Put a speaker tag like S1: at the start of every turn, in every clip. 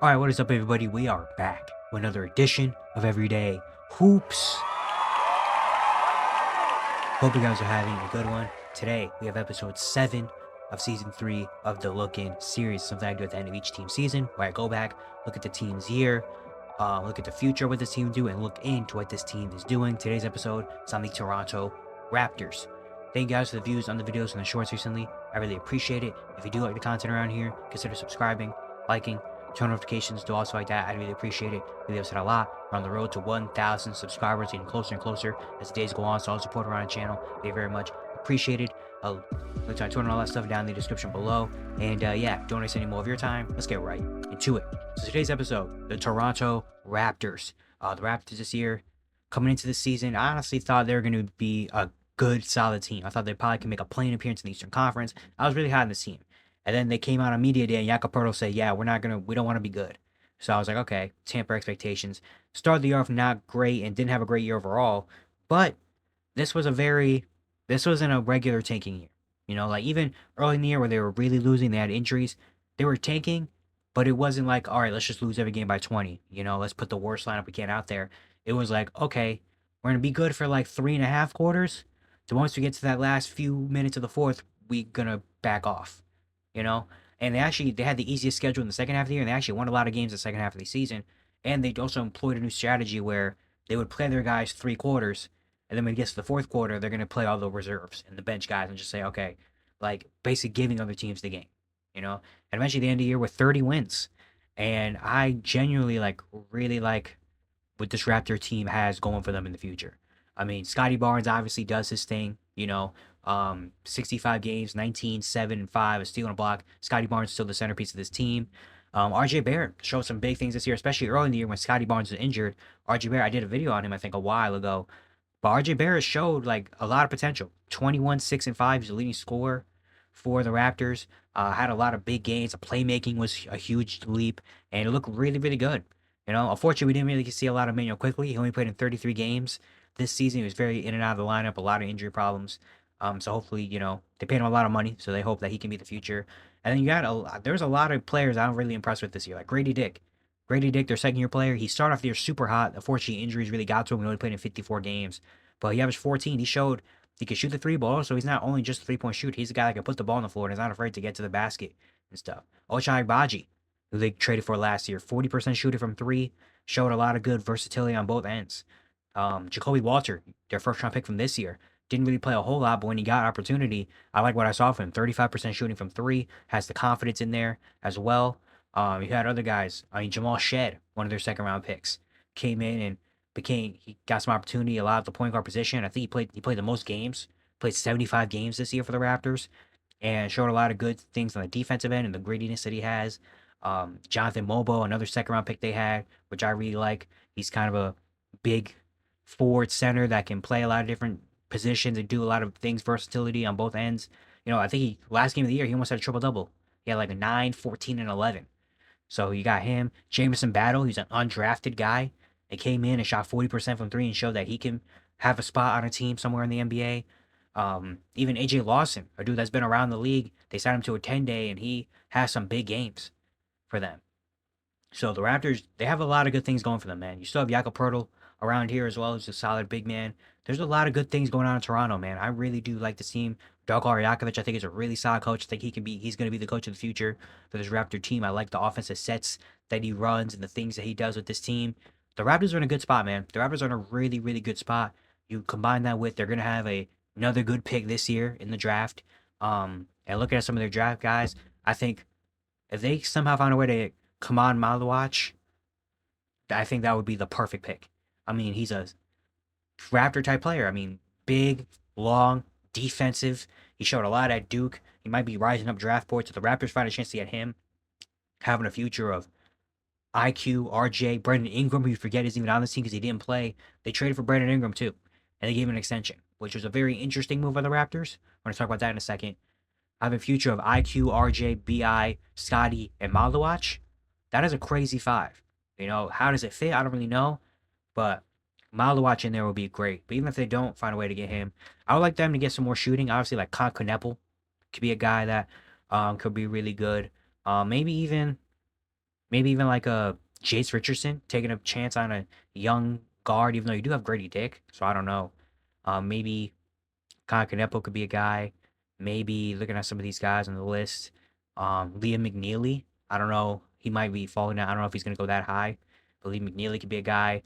S1: Alright, what is up, everybody? We are back with another edition of Everyday Hoops. Hope you guys are having a good one. Today, we have episode 7 of season 3 of the Look In series, something I do at the end of each team season, where I go back, look at the team's year, look at the future, what this team do, and look into what this team is doing. Today's episode is on the Toronto Raptors. Thank you guys for the views on the videos and the shorts recently. I really appreciate it. If you do like the content around here, consider subscribing, liking, turn notifications, do also like that. I'd really appreciate it. Really helps out a lot. We're on the road to 1,000 subscribers, getting closer and closer as the days go on. So all support around the channel, very much appreciated. I'll link to my Twitter and all that stuff down in the description below. And yeah, don't waste any more of your time. Let's get right into it. So today's episode, the Toronto Raptors. The Raptors this year, coming into the season, I honestly thought they were going to be a good, solid team. I thought they probably could make a playing appearance in the Eastern Conference. I was really high on this team. And then they came out on media day and Jakob said, yeah, we don't want to be good. So I was like, okay, tamper expectations. Started the year off not great and didn't have a great year overall. But this wasn't a regular tanking year. You know, like even early in the year where they were really losing, they had injuries, they were tanking, but it wasn't like, all right, let's just lose every game by 20. You know, let's put the worst lineup we can out there. It was like, okay, we're gonna be good for like 3.5 quarters. So once we get to that last few minutes of the fourth, we gonna back off. You know? And they had the easiest schedule in the second half of the year, and they actually won a lot of games the second half of the season. And they also employed a new strategy where they would play their guys 3 quarters, and then when it gets to the fourth quarter, they're gonna play all the reserves and the bench guys and just say, okay, like basically giving other teams the game. You know? And eventually they end the year with 30 wins. And I genuinely really like what this Raptor team has going for them in the future. I mean, Scotty Barnes obviously does his thing, 65 games, 19, 7, and 5, a steal and a block. Scotty Barnes is still the centerpiece of this team. RJ Barrett showed some big things this year, especially early in the year when Scotty Barnes was injured. RJ Barrett, I did a video on him, I think, a while ago. But RJ Barrett showed like a lot of potential. 21, 6, and 5. He's the leading scorer for the Raptors. Had a lot of big gains. The playmaking was a huge leap, and it looked really, really good. Unfortunately, we didn't really see a lot of Manuel quickly. He only played in 33 games this season. He was very in and out of the lineup, a lot of injury problems. So hopefully, they paid him a lot of money, so they hope that he can be the future. And then there's a lot of players I'm really impressed with this year, like Grady Dick. Grady Dick, their second-year player, he started off the year super hot. Unfortunately, injuries really got to him. He only played in 54 games, but he averaged 14. He showed he could shoot the three ball, so he's not only just a three-point shoot. He's a guy that can put the ball on the floor and is not afraid to get to the basket and stuff. Ochai Agbaji, who they traded for last year, 40% shooter from three, showed a lot of good versatility on both ends. Jacoby Walter, their first-round pick from this year, didn't really play a whole lot, but when he got opportunity, I like what I saw from him. 35% shooting from three, has the confidence in there as well. You had other guys. I mean, Jamal Shed, one of their second-round picks, came in and he got some opportunity, a lot of the point guard position. I think he played the most games, played 75 games this year for the Raptors, and showed a lot of good things on the defensive end and the grittiness that he has. Jonathan Mobo, another second-round pick they had, which I really like. He's kind of a big forward center that can play a lot of different positions and do a lot of things, versatility on both ends. I think last game of the year, he almost had a triple-double. He had like a 9, 14, and 11. So you got him. Jamison Battle, he's an undrafted guy. He came in and shot 40% from three and showed that he can have a spot on a team somewhere in the NBA. Even AJ Lawson, a dude that's been around the league, they signed him to a 10-day and he has some big games for them. So the Raptors, they have a lot of good things going for them, man. You still have Jakob around here as well, who's a solid big man. There's a lot of good things going on in Toronto, man. I really do like this team. Darko Rajakovic, I think, is a really solid coach. I think he's going to be the coach of the future for this Raptor team. I like the offensive sets that he runs and the things that he does with this team. The Raptors are in a good spot, man. The Raptors are in a really, really good spot. You combine that with they're going to have another good pick this year in the draft. And looking at some of their draft guys, I think if they somehow find a way to come on Malawach, I think that would be the perfect pick. I mean, he's a Raptor type player. I mean, big, long, defensive. He showed a lot at Duke. He might be rising up draft boards. So the Raptors find a chance to get him, having a future of IQ, RJ, Brandon Ingram, who you forget is even on this team because he didn't play. They traded for Brandon Ingram too, and they gave him an extension, which was a very interesting move by the Raptors. I'm going to talk about that in a second. I have a future of IQ, RJ, BI, Scotty, and Malawach. That is a crazy five. How does it fit? I don't really know, but Malawach in there would be great. But even if they don't find a way to get him, I would like them to get some more shooting. Obviously, like Con Kneppel could be a guy that could be really good. Maybe even Maybe even like a Jace Richardson taking a chance on a young guard, even though you do have Grady Dick. So I don't know. Maybe Concanepo could be a guy. Maybe looking at some of these guys on the list. Liam McNeely. I don't know. He might be falling down. I don't know if he's going to go that high. But Liam McNeely could be a guy.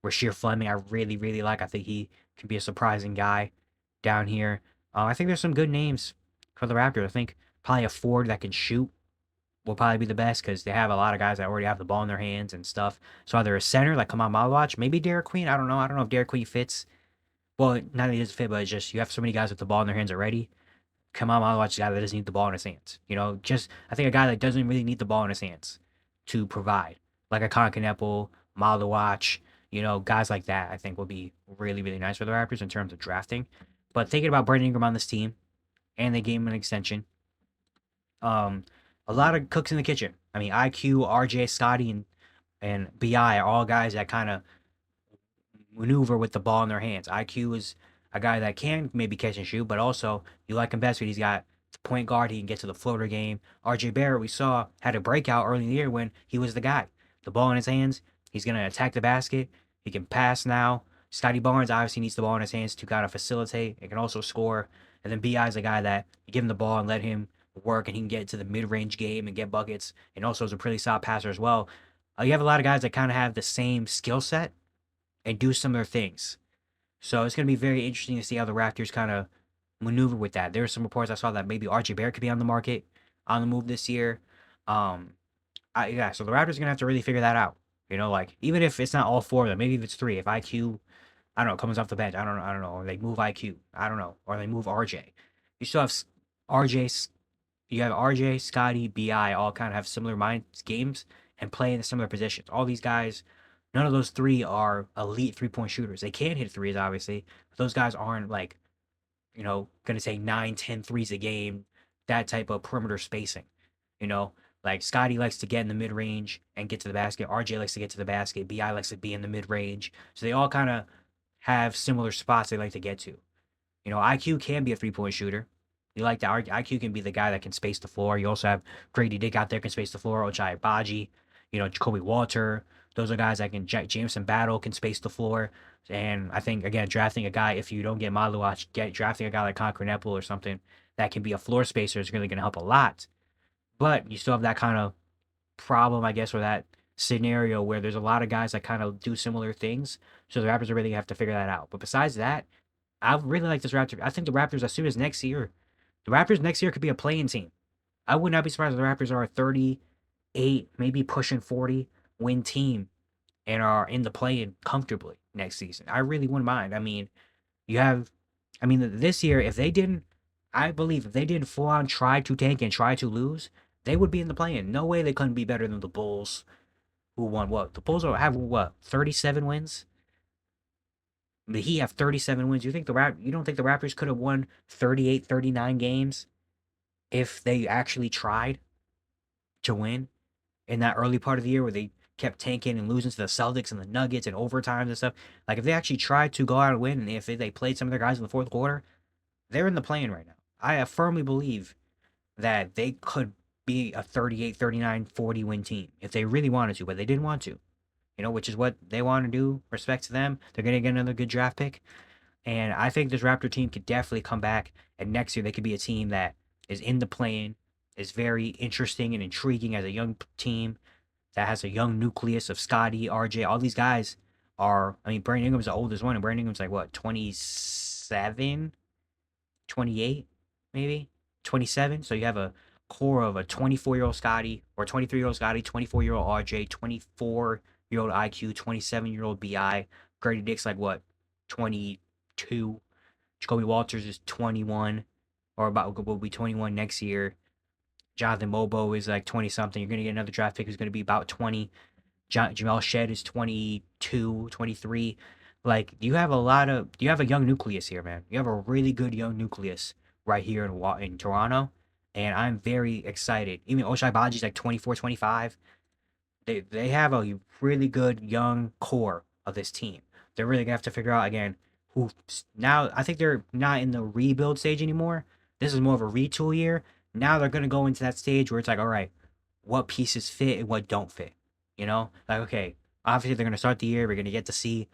S1: Rasheer Fleming, I really, really like. I think he could be a surprising guy down here. I think there's some good names for the Raptors. I think probably a Ford that can shoot will probably be the best because they have a lot of guys that already have the ball in their hands and stuff. So either a center like Kamal Malawach, maybe Derek Queen. I don't know. I don't know if Derek Queen fits. Well, not that he doesn't fit, but it's just you have so many guys with the ball in their hands already. Kamal Malawach is a guy that doesn't need the ball in his hands. Just I think a guy that doesn't really need the ball in his hands to provide, like a Concanepo, Malawach, guys like that. I think will be really, really nice for the Raptors in terms of drafting. But thinking about Brandon Ingram on this team, and they gave him an extension. Um, a lot of cooks in the kitchen. I mean, IQ, RJ, Scotty, and BI are all guys that kind of maneuver with the ball in their hands. IQ is a guy that can maybe catch and shoot, but also you like him best when he's got the point guard. He can get to the floater game. RJ Barrett, we saw, had a breakout early in the year when he was the guy. The ball in his hands. He's going to attack the basket. He can pass now. Scotty Barnes obviously needs the ball in his hands to kind of facilitate. It can also score. And then BI is a guy that you give him the ball and let him work, and he can get to the mid-range game and get buckets. And also is a pretty solid passer as well. You have a lot of guys that kind of have the same skill set and do similar things. So it's going to be very interesting to see how the Raptors kind of maneuver with that. There were some reports I saw that maybe RJ Barrett could be on the market on the move this year. Yeah, so the Raptors are going to have to really figure that out. Like even if it's not all four of them, maybe if it's three, if IQ, I don't know, comes off the bench, I don't know, or they move IQ, I don't know, or they move RJ. You still have RJ, you have RJ, Scotty, BI all kind of have similar minds games and play in similar positions. All these guys, none of those three are elite 3-point shooters. They can hit threes, obviously, but those guys aren't like, going to take 9, 10 threes a game, that type of perimeter spacing. You know, like Scotty likes to get in the mid range and get to the basket. RJ likes to get to the basket. BI likes to be in the mid range. So they all kind of have similar spots they like to get to. IQ can be a 3-point shooter. You like that? IQ can be the guy that can space the floor. You also have Grady Dick out there can space the floor. Ochai Baji, Jacoby Walter. Those are guys that can. Jameson Battle can space the floor. And I think again, drafting a guy if you don't get Maluach, drafting a guy like Concrenepo or something that can be a floor spacer is really going to help a lot. But you still have that kind of problem, I guess, or that scenario where there's a lot of guys that kind of do similar things. So the Raptors are really gonna have to figure that out. But besides that, I really like this Raptor. I think the Raptors, as soon as next year, the Raptors next year could be a playing team. I would not be surprised if the Raptors are a 38, maybe pushing 40 win team and are in the play-in comfortably next season. I really wouldn't mind. I mean, this year, if they didn't, I believe if they didn't full on try to tank and try to lose, they would be in the play-in. No way they couldn't be better than the Bulls, who won what? The Bulls have what? 37 wins. The Heat have 37 wins. You don't think the Raptors could have won 38, 39 games if they actually tried to win in that early part of the year where they kept tanking and losing to the Celtics and the Nuggets and overtimes and stuff? Like if they actually tried to go out and win, and if they played some of their guys in the fourth quarter, they're in the play-in right now. I firmly believe that they could be a 38, 39, 40 win team if they really wanted to, but they didn't want to. Which is what they want to do. Respect to them. They're going to get another good draft pick. And I think this Raptor team could definitely come back. And next year, they could be a team that is in the play-in, is very interesting and intriguing as a young team that has a young nucleus of Scotty, RJ. All these guys are, Brandon Ingram's the oldest one. And Brandon Ingram's like, what, 27, 28, maybe? 27. So you have a core of a 24-year-old Scotty or 23-year-old Scotty, 24-year-old RJ, 24-year-old IQ, 27-year-old BI. Grady Dick's like what, 22. Jacoby Walters is 21, or will be 21 next year. Jonathan Mobo is like 20 something. You're gonna get another draft pick who's gonna be about 20. Jamel Shed is 22, 23. Like you have a young nucleus here, man. You have a really good young nucleus right here in Toronto, and I'm very excited. Even Ochai Baji's like 24, 25. They have a really good young core of this team. They're really gonna have to figure out again who now. I think they're not in the rebuild stage anymore. This is more of a retool year. Now they're gonna go into that stage where it's like, all right, what pieces fit and what don't fit. You know, like okay, obviously they're gonna start the year. We're gonna get to see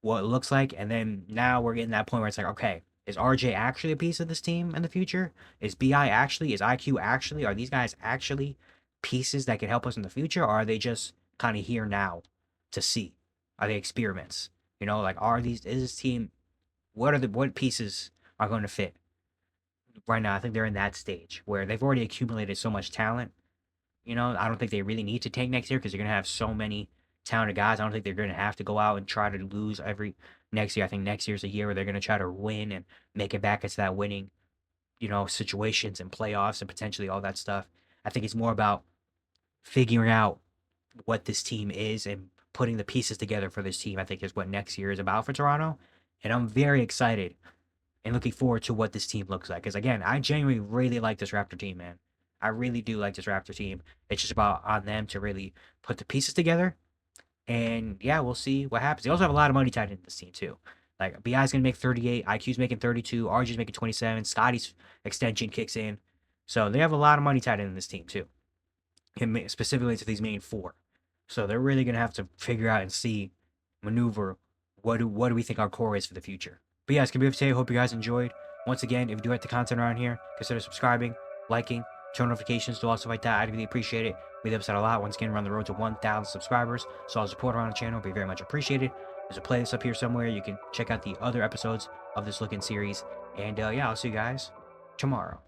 S1: what it looks like, and then now we're getting that point where it's like, okay, is RJ actually a piece of this team in the future? Is BI actually? Is IQ actually? Are these guys actually pieces that can help us in the future, or are they just kind of here now to see? Are they experiments? You know, like are these is this team? What pieces are going to fit right now? I think they're in that stage where they've already accumulated so much talent. You know, I don't think they really need to tank next year because they're gonna have so many talented guys. I don't think they're gonna have to go out and try to lose every next year. I think next year's a year where they're gonna try to win and make it back into that winning, situations and playoffs and potentially all that stuff. I think it's more about figuring out what this team is and putting the pieces together for this team. I think is what next year is about for Toronto, and I'm very excited and looking forward to what this team looks like. Because again, I genuinely really like this Raptor team, man. I really do like this Raptor team. It's just about on them to really put the pieces together. And yeah, we'll see what happens. They also have a lot of money tied into this team too. Like BI's gonna make 38, IQ's making 32, RG's making 27, Scotty's extension kicks in. So they have a lot of money tied into this team too. And specifically to these main four. So they're really gonna have to figure out and see, maneuver what do we think our core is for the future. But yeah, it's gonna be it for today. Hope you guys enjoyed. Once again, if you do like the content around here, consider subscribing, liking, turn notifications, do all stuff like that. I'd really appreciate it. We help us out a lot. Once again, we're on the road to 1,000 subscribers. So all support around the channel will be very much appreciated. There's a playlist up here somewhere. You can check out the other episodes of this Look In series. And yeah, I'll see you guys tomorrow.